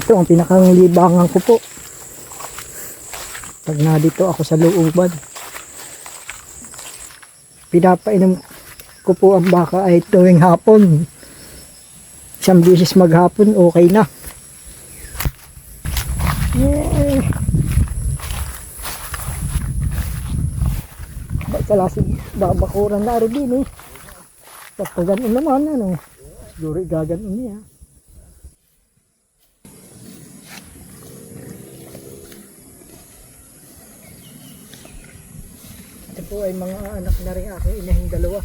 Ito ang pinakang libangan ko po. Pag nandito ako sa looban, pinapainom ko po ang baka ay tuwing hapon. Isang beses maghapon, okay na. Yeah. Kalasin babakuran na rin din eh. Pag ganun naman, ano, siguro gaganon niya. Ito po ay mga anak na rin aking inahing dalawa.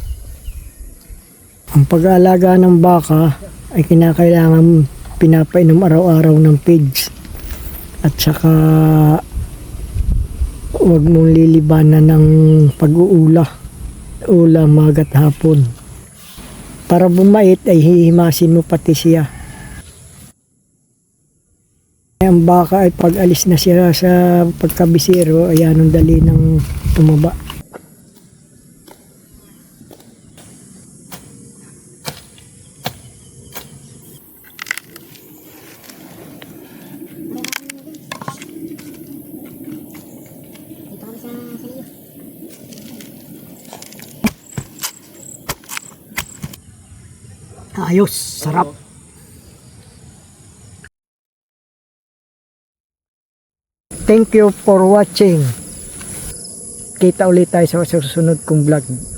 Ang pag-aalaga ng baka ay kinakailangan pinapainom araw-araw ng pigs. At saka huwag mong lilibanan ng pag-uula. Ula, magat hapon. Para bumait ay hihimasin mo pati siya. Ang baka ay pag alis na siya sa pagkabisero ay anong dali ng tumaba. Ayos, sarap. Thank you for watching. Kita ulit tayo sa susunod kong vlog.